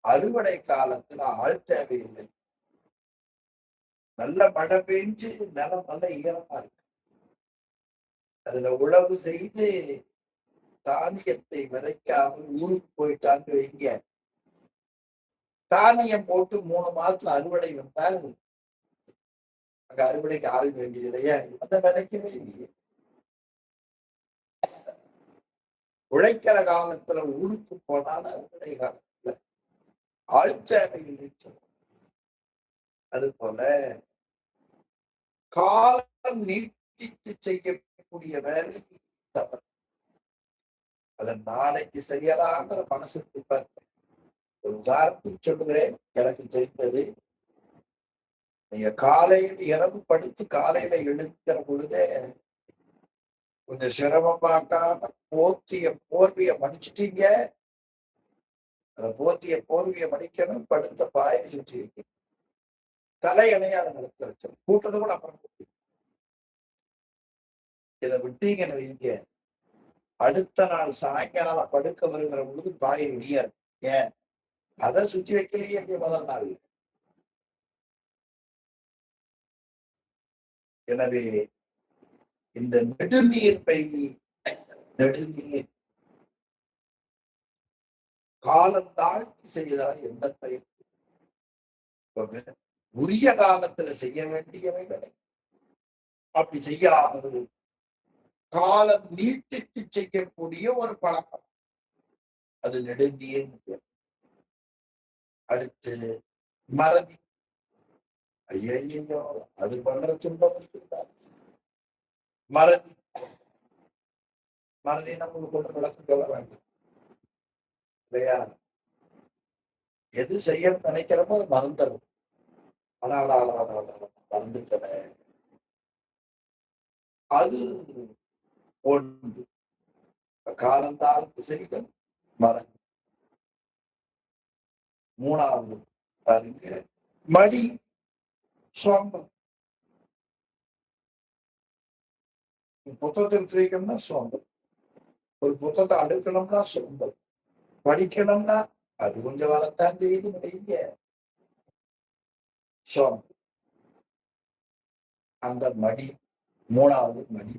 அறுவடை காலத்துல ஆள் தேவையில்லை. நல்ல மழை பெஞ்சு நிலம் நல்ல ஈரமா இருக்கு. அதுல உழவு செய்து தானியத்தை விதைக்காமல் ஊருக்கு போயிட்டான்னு வைங்க, தானியம் போட்டு 3 மாசத்துல அறுவடை வந்தால் அங்க அறுவடைக்கு ஆள் வேண்டியது இல்லையா? அந்த விதைக்கவே இல்லையே. உழைக்கிற காலத்துல ஊருக்கு போனால் அறுவடை காலத்துல ஆள் தேவையில்லை. அது போல காலம் நீட்டித்து செய்யக்கூடிய வேலை தவறு. அதை நாளைக்கு செய்யலாங்கிற மனசுக்கு பார்த்து ஒரு உதாரணத்துக்கு சொல்லுகிறேன். எனக்கு தெரிந்தது, நீங்க காலையில் இரவு படுத்து காலையில எழுக்கிற பொழுதே கொஞ்சம் சிரமம் பார்க்காம போர்த்திய போர்வைய மடிச்சிட்டீங்க. அந்த போர்த்திய போர்வைய மடிக்கணும், படுத்த பாயை சுற்றி வைக்கணும், தலையணையா அதை நிலத்துல வச்சிடும். கூட்டத்தை கூட அப்புறம் இதை விட்டீங்கன்னு வைங்க, அடுத்த நாள் சாயங்காலம் படுக்க வருகிற பொழுது பாயை ரெடியா இருக்கு. ஏன் அதை சுற்றி வைக்கலையே முதல் நாள். எனவே இந்த நெடுநீர் பை நெடுநீர் காலம் தாழ்த்தி செய்தால் எந்த பயன்? உரிய காலத்துல செய்ய வேண்டியவைகளை அப்படி செய்யாமல் காலம் நீட்டித்து செய்யக்கூடிய ஒரு பழக்கம், அது நெடுநீர். அடுத்து மறதி. ஐயோ, அது பண்ற துன்பம் மறதி. மறதி நம்மளுக்கு ஒன்று விளக்கம் சொல்ல வேண்டும் இல்லையா? எது செய்ய நினைக்கிறோமோ அது மறந்துடும். ஆனால் மறந்துட்டன. அது ஒன்று. காலந்தாழ்த்து செய்த மறதி. மூணாவது பாருங்க, மடி, சோம்பல். புத்தகத்தை எடுத்து வைக்கணும்னா சோம்பல், ஒரு புத்தகத்தை அடுக்கணும்னா சோம்பல், படிக்கணும்னா அது கொஞ்சம் வரத்தான் செய்யுது வைங்க, சோம்பல். அந்த மடி மூணாவது மடி.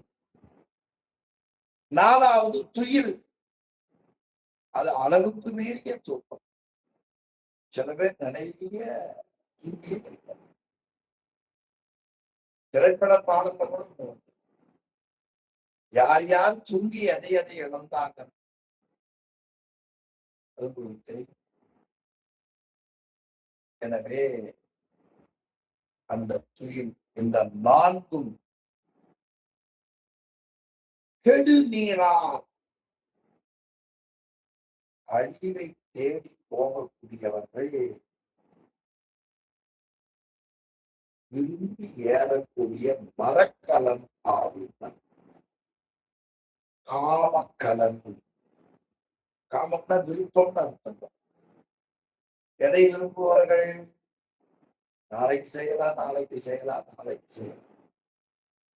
நாலாவது துயில். அது அளவுக்கு மீறிய தூக்கம். சில பேர் நிறைய தூங்கிய திரைப்பட பாடல்களும் யார் யார் தூங்கி எதை எதை இழந்தாங்க அது உங்களுக்கு தெரியும். எனவே அந்த துயில், இந்த நான்கும் கெடு நீரா அழிவை தேடி போகக்கூடியவர்கள் விரும்பி ஏறக்கூடிய மரக்கலன் ஆவினர். காமக்கலன். காமம்னா விருப்பம்னு அர்த்தம். எதை விரும்புவார்கள்? நாளைக்கு செய்யலாம், நாளைக்கு செய்யலாம், நாளைக்கு செய்யலாம்.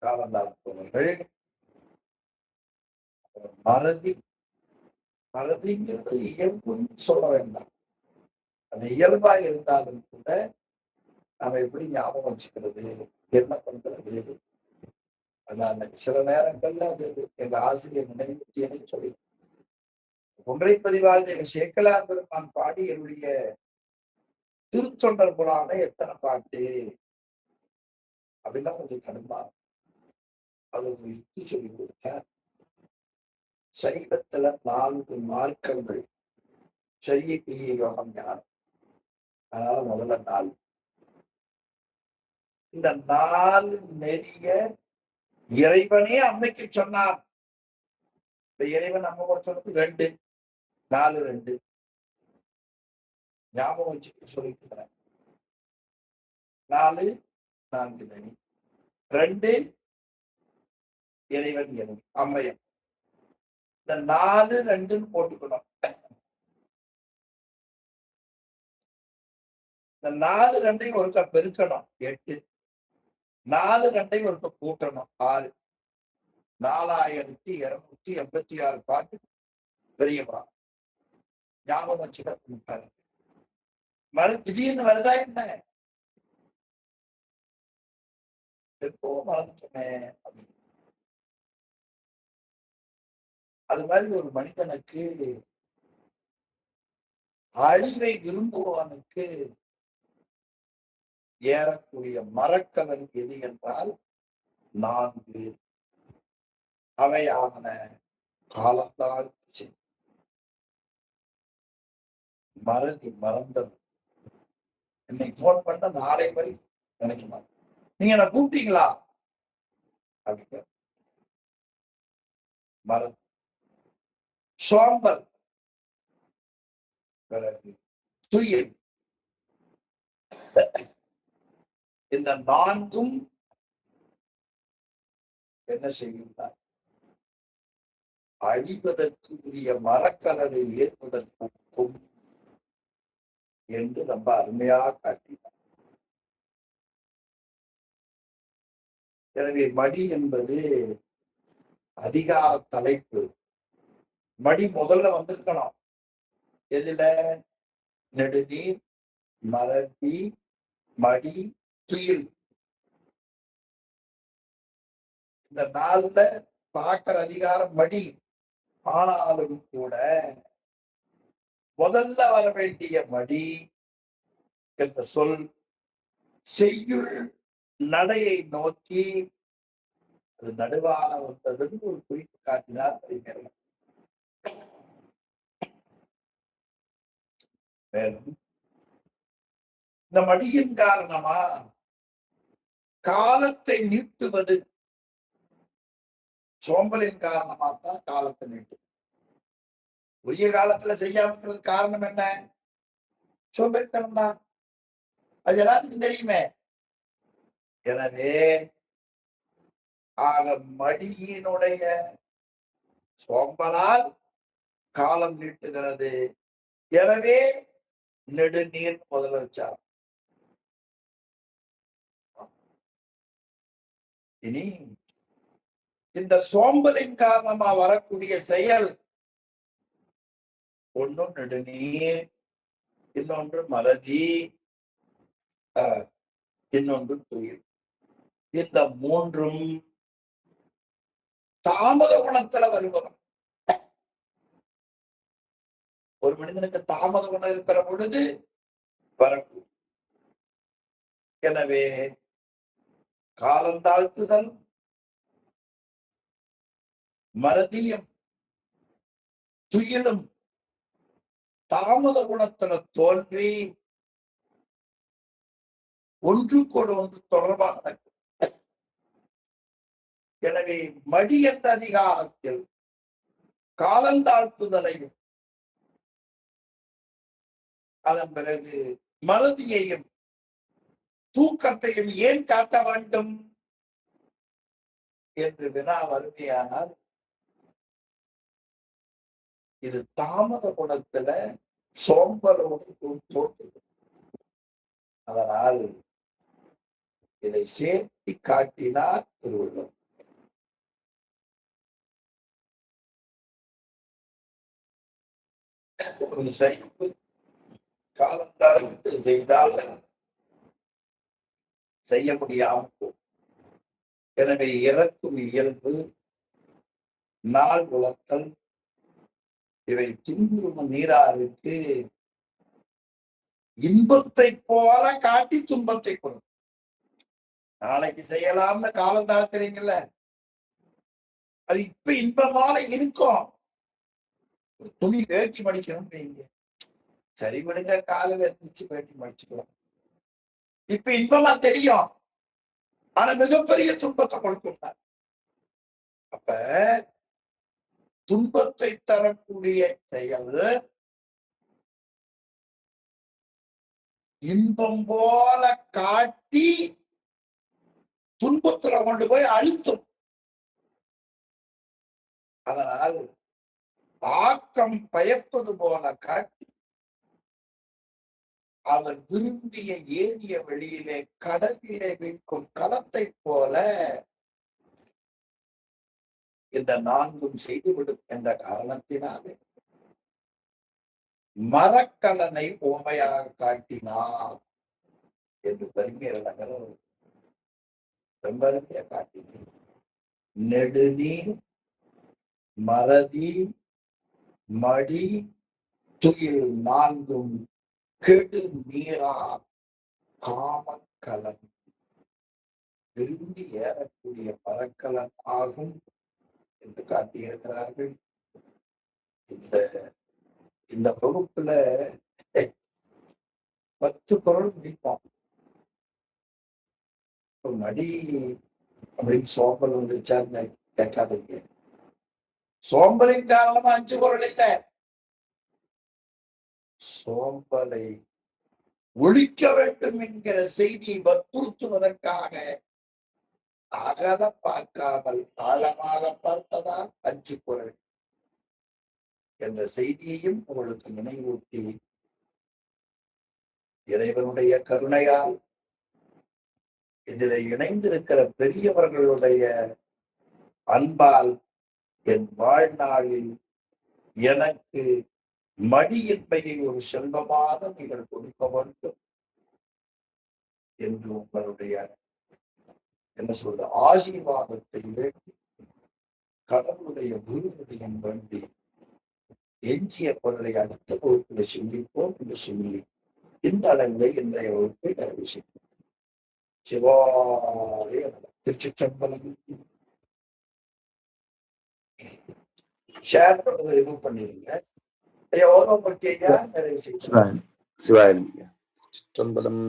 காலந்தாழ்ப்பவர்கள் மறதி. மறதிங்கிறது இயல்புன்னு சொல்ல வேண்டாம். அது இயல்பா இருந்தாலும் கூட நாம எப்படி ஞாபகம் வச்சுக்கிறது, என்ன பண்றது? அதனால சில நேரங்கள்ல அது எங்க ஆசிரியர் நினைவூட்டியதை சொல்லி, ஒன்றை பதிவாக எங்க சேக்கலார் பெருமான் பாடி என்னுடைய திருத்தொண்டர் புராண எத்தனை பாட்டு அப்படின்னா கொஞ்சம் கடுமா. அது ஒரு யுக்தி சொல்லி கொடுத்தார். சைவத்துல 4 மார்க்கங்கள், சரிய கிரிய யோகம் ஞானம். அதனால முதல்ல 4. இந்த 4 நெறிய இறைவனே அன்னைக்கு சொன்னார். இந்த இறைவன் நம்ம கூட சொன்னது 2, 4, 2 ஞாபகம் வச்சுட்டு சொல்லிட்டு 4, 4 நெறி, 2 இறைவன் இறைவன் அம்மையம். இந்த 4, 2ன்னு போட்டுக்கணும். இந்த 4, 2ஐயும் ஒருக்கா பெருக்கணும் 8, 4, 2ஐயும் ஒருக்கா கூட்டணும் 6. 4286 பாட்டு பெரியவா ஞாபகம் வச்சுக்க. திடீர்னு வருதா என்ன? எப்போ மறந்துட்டோமே. அது மாதிரி ஒரு மனிதனுக்கு, அழிவை விரும்புவனுக்கு ஏறக்கூடிய மரக்கலன் எது என்றால் 4 அவையான காலத்தால் மறதி மறந்தது. இன்னைக்கு போன் பண்ண நாளை வரை நினைக்க மாட்டேன். நீங்க என்ன கூப்பிட்டீங்களா அப்படிங்கிற மறதி. சோம்பல், பிறகு துயில். இந்த 4ம் என்ன செய்கின்றார்? அழிவதற்கு உரிய மரக்கலனை ஏற்பதற்கும் என்று ரொம்ப அருமையாக காட்டினார். எனவே மடி என்பது அதிகார தலைப்பு. மடி முதல்ல வந்திருக்கணும். எதுல? நெடுநீர், மறதி, மடி, துயில். இந்த 4ல பார்க்கிற அதிகாரம் மடி. ஆனாலும் கூட முதல்ல வர வேண்டிய மடி என்ற சொல் செய்யுள் நடையை நோக்கி அது நடுவான வந்ததுன்னு ஒரு குறிப்பு காட்டினார் அறிஞர். மேலும் இந்த மடியின் காரணமா காலத்தை நீட்டுவது. சோம்பலின் காரணமா தான் காலத்தை நீட்டு. உரிய காலத்துல செய்யாம இருக்கிறது காரணம் என்ன? சோம்பேறித்தனம் தான். அது எல்லாத்துக்கும் தெரியுமே. எனவே ஆக மடியினுடைய சோம்பலால் காலம் நீட்டுகிறது. எனவே நெடுநீர் முதல்ல வச்சார். இனி இந்த சோம்பலின் காரணமா வரக்கூடிய செயல் ஒன்று நெடுநீர், இன்னொன்று மறதி, இன்னொன்று துயில். இந்த 3ம் தாமத குணத்துல வருவதும். ஒரு மனிதனுக்கு தாமத குணம் இருக்கிற பொழுது வரக்கூடும். எனவே காலம் தாழ்த்துதல், மறதியும் துயிலும் தாமத குணத்துல தோன்றி ஒன்றுக்கோடு ஒன்று தொடர்பாக நடக்கும். எனவே மடி என்ற அதிகாரத்தில் காலந்தாழ்த்துதலையும் அதன் பிறகு மறதியையும் தூக்கத்தையும் ஏன் காட்ட வேண்டும் என்று வினா வறுமையானால் இது தாமத குணத்துல சோம்பலோடு தோற்று. அதனால் இதை சேர்த்து காட்டினார் திருவள்ளுவர். ஒரு செய்து காலத்தாழ்த்து செய்தால் செய்ய முடியாமல் போகும். எனவே இறக்கும் இயல்பு, நாள் உளத்தல், இவை துன்புறும் நீராருக்கு இன்பத்தை போல காட்டி துன்பத்தை கொடுக்கும். நாளைக்கு செய்யலாம்னு காலம் தாழ்த்துறீங்கல்ல, அது இப்ப இன்பமால இருக்கும். ஒரு துணி வேட்சி மடிக்கணும் வைங்க, சரி விடுங்க காலையில எந்திரிச்சு வேட்டி மடிச்சுக்கலாம். இப்ப இன்பமா தெரியும், ஆனா மிகப்பெரிய துன்பத்தை கொடுத்துட்டார். அப்ப துன்பத்தை தரக்கூடிய செயல் இன்பம் போல காட்டி துன்பத்துல கொண்டு போய் அழுத்தும். அதனால் ஆக்கம் பயப்பது போல காட்டி அவர் விரும்பிய ஏறிய வெளியிலே கடலிலே வீழ்க்கும் களத்தை போல இந்த 4ம் செய்துவிடும் என்ற காரணத்தினாலே மரக்கலனை ஓமையாக காட்டினார் என்று பெருமையாக ரொம்ப அருமையா காட்டினார். நெடுநீர், மறதி, மடி, துயில் 4ம் கெடு நீரா காம பறக்கலன் விரும்பி ஏறக்கூடிய பறக்கலன் ஆகும் என்று காட்டியிருக்கிறார்கள். இந்த இந்த வகுப்புல 10 குறள் முடிப்போம். மடி அப்படின்னு சோம்பல் வந்துருச்சான்னு கேட்காதீங்க. சோம்பலின் காரணமா 5 குறள் இல்லை. சோம்பலை ஒழிக்க வேண்டும் என்கிற செய்தியை வற்புறுத்துவதற்காக அகல பார்க்காமல் ஆழமாக பார்த்ததால் 5 குறள் என்ற செய்தியையும் உங்களுக்கு நினைவூட்டி, இறைவனுடைய கருணையால் இதில் இணைந்திருக்கிற பெரியவர்களுடைய அன்பால் என் வாழ்நாளில் எனக்கு மடியின்மையை ஒரு செல்வமாக நீங்கள் கொடுக்க வேண்டும் என்று உங்களுடைய என்ன சொல்றது ஆசீர்வாதத்தை வேண்டி கடவுளுடைய குருவுடையும் வேண்டி எஞ்சிய பொருளை அடுத்த வகுப்பில் சிந்திப்போம் என்று சொல்லி இந்த அளவிலே இன்றைய வகுப்பை நிறைவு செய்வோம். சிவாய திருச்சிற்றம்பலம். ஷேர் பண்ணதை ரிமூவ் பண்ணிருங்க. நிறைவு செய்வோம். சிவாயம் சிற்றம்பலம்.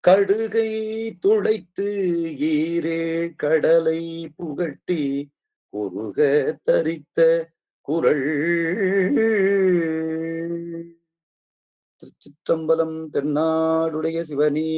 கடுகை துளைத்து ஈரேழ் கடலை புகட்டி குறுக தரித்த குறள். திருச்சிற்றம்பலம். தென்னாடுடைய சிவனே